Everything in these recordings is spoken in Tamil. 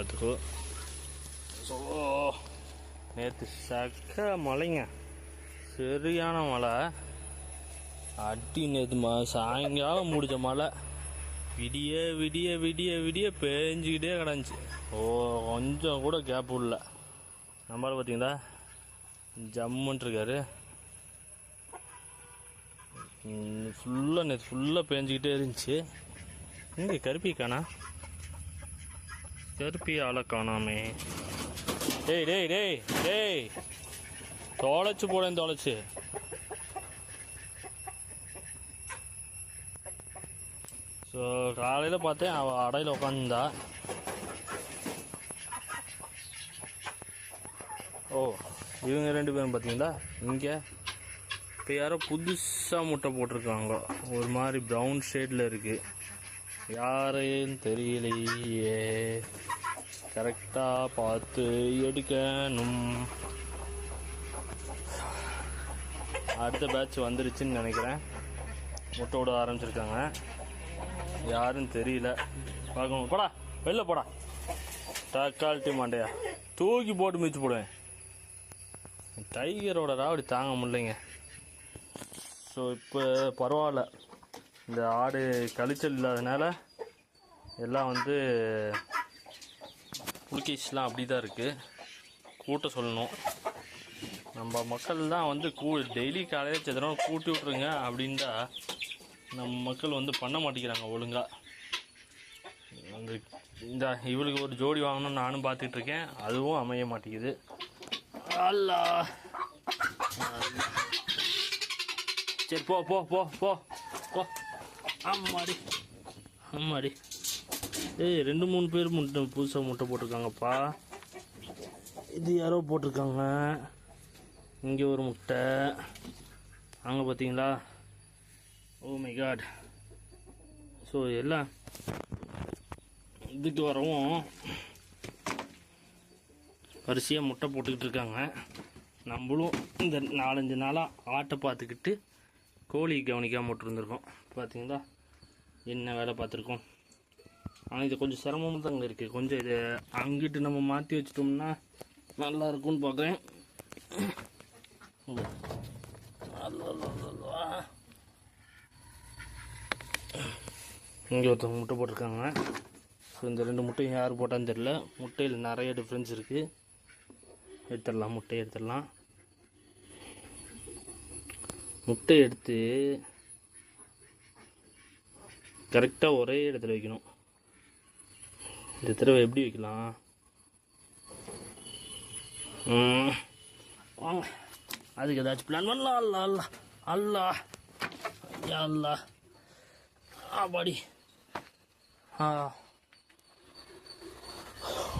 எல்லாத்துக்கும். ஸோ நேற்று சக்க மழைங்க, சரியான மழை அடி. நேற்று சாயங்காலம் முடிஞ்ச மழை விடிய விடிய விடிய விடிய பேஞ்சிக்கிட்டே கிடந்துச்சு. கொஞ்சம் கூட கேப் இல்லை. நம்மளால் பார்த்தீங்களா ஜம்முன்ட்டு இருக்காரு. ஃபுல்லாக நேற்று ஃபுல்லாக பேஞ்சிக்கிட்டே இருந்துச்சு. இங்கே கருப்பி காணா, கருப்பி ஆளை காணாமே. டேய் டேய் டேய் டேய் தொலைச்சு போடேன் தொலைச்சு. ஸோ காலையில் பார்த்தேன் அவள் அடையில் உட்காந்துருந்தா. இவங்க 2 பேரும் பார்த்தீங்களா இங்கே இப்போ யாரோ புதுசாக முட்டை போட்டிருக்காங்க. ஒரு மாதிரி ப்ரௌன் ஷேடில் இருக்குது. யாரையும் தெரியலையே, கரெக்டாக பார்த்து எடுக்கணும். அடுத்த பேட்ச் வந்துருச்சுன்னு நினைக்கிறேன். முட்டை விட ஆரம்பிச்சிருக்காங்க. யாரும் தெரியல, பார்க்கணும். போடா வெளில போடா, தக்காளி மாண்டையா தூக்கி போட்டு மிதிச்சு போடுவேன். டைகரோட ராவடி தாங்க முடியலைங்க. ஸோ இப்போ பரவாயில்ல, இந்த ஆடு கழிச்சல் இல்லாதனால எல்லாம் வந்து புலிகேஷ்லாம் அப்படி தான் இருக்குது. கூட்ட சொல்லணும். நம்ம மக்கள் தான் வந்து டெய்லி காலையில் செதுறோம் கூட்டி விட்ருங்க அப்படின்ட்டா நம்ம மக்கள் வந்து பண்ண மாட்டேங்கிறாங்க ஒழுங்காக. இந்த இவளுக்கு ஒரு ஜோடி வாங்கணும்னு நானும் பார்த்துட்ருக்கேன், அதுவும் அமைய மாட்டேங்குது. அல்லா சரி போ போ போ போ போ. அம்மாடி அம்மாடி. 2-3 பேர் புதுசாக முட்டை போட்டிருக்காங்கப்பா. இது யாரோ போட்டிருக்காங்க. இங்கே ஒரு முட்டை, அங்கே பார்த்தீங்களா. ஓ மை காட். ஸோ எல்லாம் இதுக்கு வரவும் வரிசையாக முட்டை போட்டுக்கிட்டு இருக்காங்க. நம்மளும் இந்த 4-5 நாளாக ஆட்டை பார்த்துக்கிட்டு கோழி கவனிக்காமல் விட்டுருந்துருக்கோம். பார்த்தீங்களா என்ன வேலை பார்த்துருக்கோம். ஆனால் இது கொஞ்சம் சிரமமாக தாங்க இருக்குது. கொஞ்சம் இதை அங்கிட்டு நம்ம மாற்றி வச்சிட்டோம்னா நல்லா இருக்கும்னு பார்க்குறேன். இங்கே ஒருத்தவங்க முட்டை போட்டிருக்காங்க. ஸோ இந்த 2 முட்டையும் யார் போட்டான்னு தெரில. முட்டையில் நிறைய டிஃப்ரென்ஸ் இருக்குது. எடுத்துடலாம், முட்டையை எடுத்துடலாம். முட்டை எடுத்து கரெக்டாக ஒரே இடத்துல வைக்கணும். இந்த தடவை எப்படி வைக்கலாம்? வாங்க, அதுக்கு ஏதாச்சும் பிளான் பண்ணலாம். அல்லா அல்லா அல்லா யா அல்லா பாடி.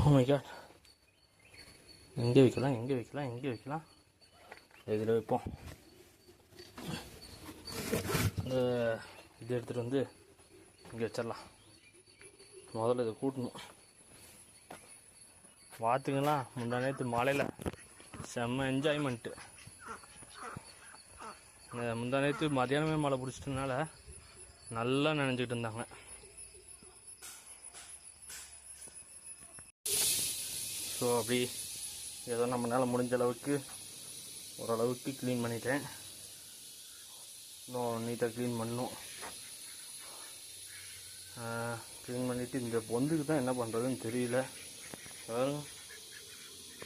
Oh my god. எங்கே வைக்கலாம், எங்கே வைக்கலாம், எங்கே வைக்கலாம்? இதில் வைப்போம். அந்த இது எடுத்துகிட்டு வந்து இங்கே வச்சிடலாம். முதல்ல இதை கூட்டணும். பார்த்துங்களா, முந்தா நேற்று மழையில் செம்ம என்ஜாய்மெண்ட்டு. முந்தா நேற்று மதியானமே மழை பிடிச்சிட்டனால நல்லா நினைஞ்சிக்கிட்டு இருந்தாங்க. ஸோ அப்படி ஏதோ நம்மளால் முடிஞ்ச அளவுக்கு ஓரளவுக்கு க்ளீன் பண்ணிட்டேன். இன்னும் நீட்டாக க்ளீன் பண்ணணும். க்ளீன் பண்ணிவிட்டு இந்த பொந்துக்கு தான் என்ன பண்ணுறதுன்னு தெரியல.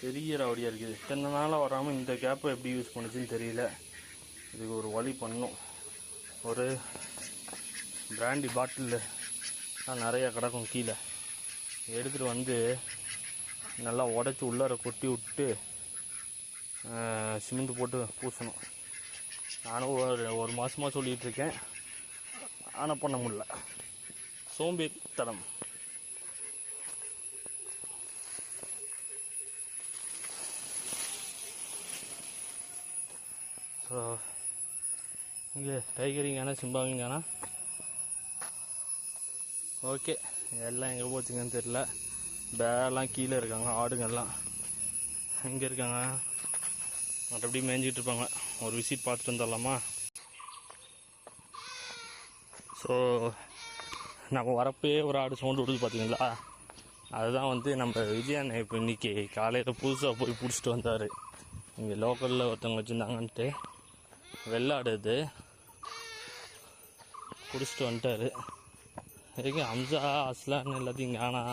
பெரிய ராவடியாக இருக்குது. இத்தனை நாளாக வராமல் இந்த கேப்பை எப்படி யூஸ் பண்ணுச்சுன்னு தெரியல. இதுக்கு ஒரு வழி பண்ணணும். ஒரு பிராண்டி பாட்டிலில் தான் நிறையா கிடக்கும் கீழே, எடுத்துகிட்டு வந்து நல்லா உடச்சி உள்ளார கொட்டி விட்டு சிமெண்ட் போட்டு பூசணும். நானும் ஒரு மாதமாக சொல்லிகிட்ருக்கேன், ஆனால் பண்ண முடியல. சோம்பேறித்தனம். ஸோ இங்கே டைகரிங்கானா சிம்பாவிங்கானா ஓகே. எல்லாம் எங்கே போச்சுங்கன்னு தெரில. பேரெல்லாம் கீழே இருக்காங்க. ஆடுங்கெல்லாம் எங்கே இருக்காங்க? மற்றபடி மேய்ஞ்சிட்டு இருப்பாங்க. ஒரு விசிட் பார்த்துட்டு வந்துடலாமா? ஸோ நம்ம வரப்பே ஒரு ஆடு சவுண்டு விடுது பார்த்தீங்களா? அதுதான் வந்து நம்ம விஜயண்ண இப்போ இன்றைக்கி காலையில் புதுசாக போய் பிடிச்சிட்டு வந்தார். இங்கே லோக்கலில் ஒருத்தவங்க வச்சுருந்தாங்கன்ட்டு வெள்ளாடு இது பிடிச்சிட்டு வந்துட்டார். எங்கே அம்சா அஸ்லான்னு எல்லாத்தையும் காணா,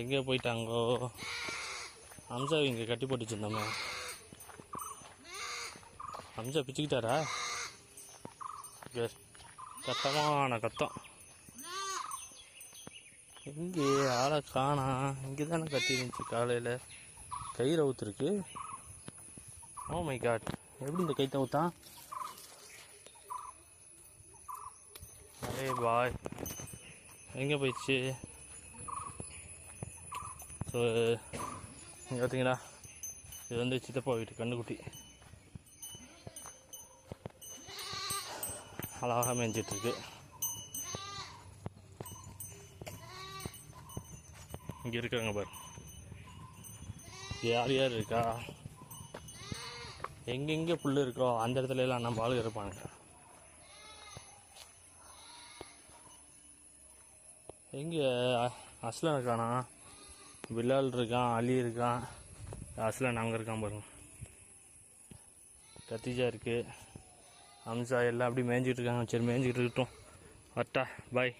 எங்கே போயிட்டாங்கோ? அம்சா இங்கே கட்டி போட்டு வச்சுருந்தோமே, அம்சா பிச்சுக்கிட்டாரா? கத்தமான கத்தம். எங்கே ஆளை காணா? இங்கே தானே கட்டி இருந்துச்சு காலையில். கயிறு ஊற்றுருக்கு. ஓ மை காட், எப்படி இந்த கைத்தை ஊத்தான்? அரே பாய், எங்கே போயிடுச்சு? ஸோ இங்கே பார்த்தீங்களா, இது வந்து சித்தப்பா வீட்டு கண்ணுக்குட்டி. அழகாக மேய்ஞ்சிட்ருக்கு. இங்கே இருக்காங்க பாரு, யார் யார் இருக்கா? எங்கெங்கே புல் இருக்கோ அந்த இடத்துல எல்லாம் நம்ம ஆளுங்க இருப்பாங்க. எங்கே அஸ்லான் இருக்கானா? பிலால் இருக்கான், அலி இருக்கான், அஸ்லான் அங்கே இருக்கான் பாருங்க. கத்திஜா இருக்குது, அம்சா எல்லாம் அப்படி மேய்ஞ்சிட்டு இருக்காங்க. சரி மேய்ஞ்சிட்டு இருக்கட்டும். அட்டா பாய்.